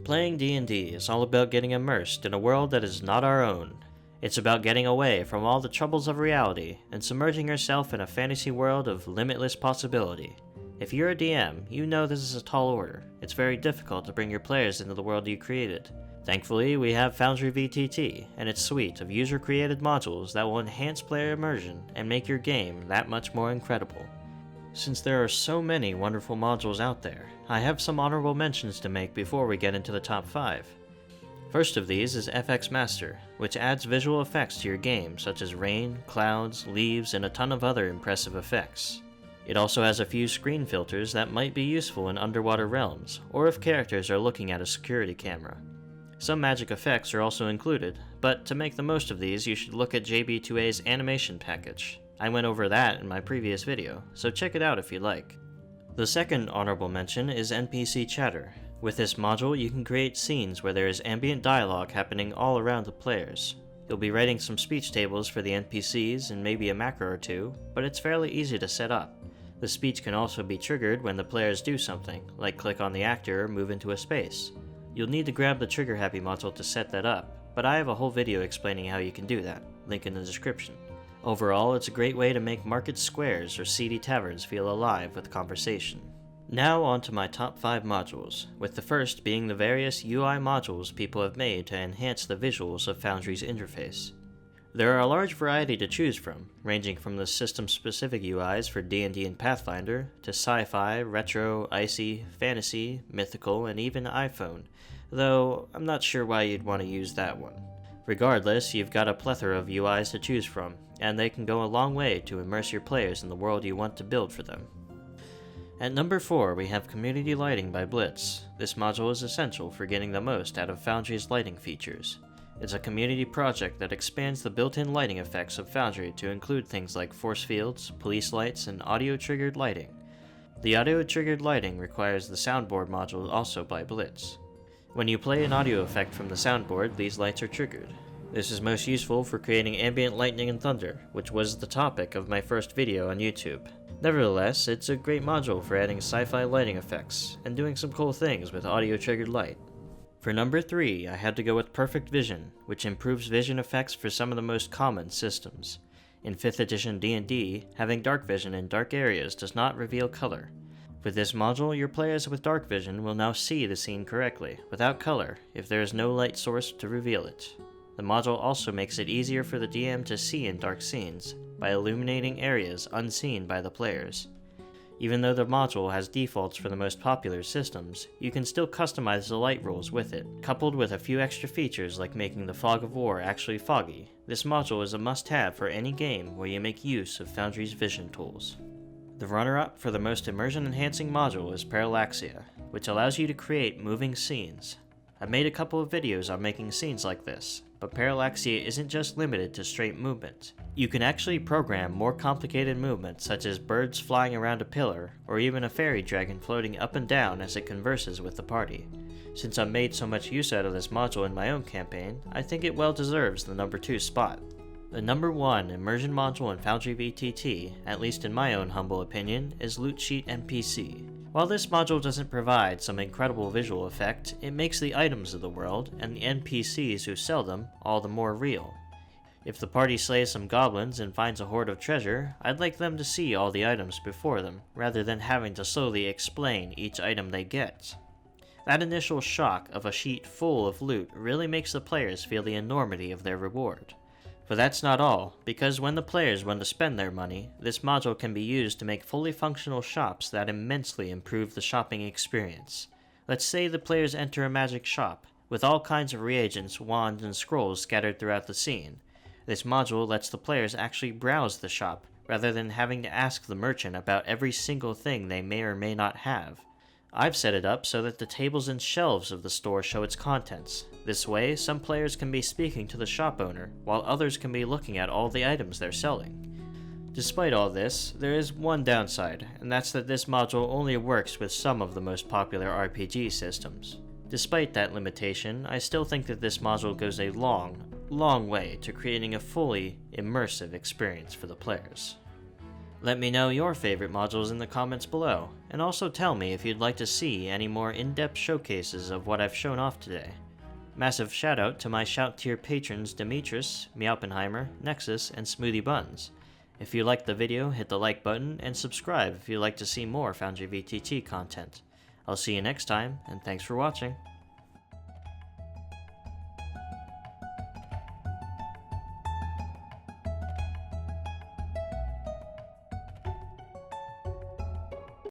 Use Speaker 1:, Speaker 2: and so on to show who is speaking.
Speaker 1: Playing D&D is all about getting immersed in a world that is not our own. It's about getting away from all the troubles of reality and submerging yourself in a fantasy world of limitless possibility. If you're a DM, you know this is a tall order. It's very difficult to bring your players into the world you created. Thankfully, we have Foundry VTT and its suite of user-created modules that will enhance player immersion and make your game that much more incredible. Since there are so many wonderful modules out there, I have some honorable mentions to make before we get into the top 5. First of these is FXMaster, which adds visual effects to your game such as rain, clouds, leaves, and a ton of other impressive effects. It also has a few screen filters that might be useful in underwater realms, or if characters are looking at a security camera. Some magic effects are also included, but to make the most of these you should look at JB2A's animation package. I went over that in my previous video, so check it out if you like. The second honorable mention is NPC Chatter. With this module you can create scenes where there is ambient dialogue happening all around the players. You'll be writing some speech tables for the NPCs and maybe a macro or two, but it's fairly easy to set up. The speech can also be triggered when the players do something, like click on the actor or move into a space. You'll need to grab the Trigger Happy module to set that up, but I have a whole video explaining how you can do that, link in the description. Overall, it's a great way to make market squares or seedy taverns feel alive with conversation. Now on to my top 5 modules, with the first being the various UI modules people have made to enhance the visuals of Foundry's interface. There are a large variety to choose from, ranging from the system-specific UIs for D&D and Pathfinder, to sci-fi, retro, icy, fantasy, mythical, and even iPhone, though I'm not sure why you'd want to use that one. Regardless, you've got a plethora of UIs to choose from, and they can go a long way to immerse your players in the world you want to build for them. At number 4, we have Community Lighting by Blitz. This module is essential for getting the most out of Foundry's lighting features. It's a community project that expands the built-in lighting effects of Foundry to include things like force fields, police lights, and audio-triggered lighting. The audio-triggered lighting requires the soundboard module also by Blitz. When you play an audio effect from the soundboard, these lights are triggered. This is most useful for creating ambient lightning and thunder, which was the topic of my first video on YouTube. Nevertheless, it's a great module for adding sci-fi lighting effects, and doing some cool things with audio-triggered light. For number 3, I had to go with Perfect Vision, which improves vision effects for some of the most common systems. In 5th edition D&D, having dark vision in dark areas does not reveal color. With this module, your players with dark vision will now see the scene correctly, without color, if there is no light source to reveal it. The module also makes it easier for the DM to see in dark scenes, by illuminating areas unseen by the players. Even though the module has defaults for the most popular systems, you can still customize the light rules with it. Coupled with a few extra features like making the fog of war actually foggy, this module is a must-have for any game where you make use of Foundry's vision tools. The runner-up for the most immersion-enhancing module is Parallaxia, which allows you to create moving scenes. I've made a couple of videos on making scenes like this, but Parallaxia isn't just limited to straight movement. You can actually program more complicated movements such as birds flying around a pillar, or even a fairy dragon floating up and down as it converses with the party. Since I've made so much use out of this module in my own campaign, I think it well deserves the number 2 spot. The number 1 immersion module in Foundry VTT, at least in my own humble opinion, is Loot Sheet NPC. While this module doesn't provide some incredible visual effect, it makes the items of the world, and the NPCs who sell them, all the more real. If the party slays some goblins and finds a hoard of treasure, I'd like them to see all the items before them, rather than having to slowly explain each item they get. That initial shock of a sheet full of loot really makes the players feel the enormity of their reward. But that's not all, because when the players want to spend their money, this module can be used to make fully functional shops that immensely improve the shopping experience. Let's say the players enter a magic shop, with all kinds of reagents, wands, and scrolls scattered throughout the scene. This module lets the players actually browse the shop, rather than having to ask the merchant about every single thing they may or may not have. I've set it up so that the tables and shelves of the store show its contents. This way, some players can be speaking to the shop owner, while others can be looking at all the items they're selling. Despite all this, there is one downside, and that's that this module only works with some of the most popular RPG systems. Despite that limitation, I still think that this module goes a long way to creating a fully immersive experience for the players. Let me know your favorite modules in the comments below, and also tell me if you'd like to see any more in-depth showcases of what I've shown off today. Massive shout out to my shout tier patrons Demetris, Meowpenheimer, Nexus, and Smoothie Buns. If you liked the video, hit the like button and subscribe if you'd like to see more Foundry VTT content. I'll see you next time, and thanks for watching.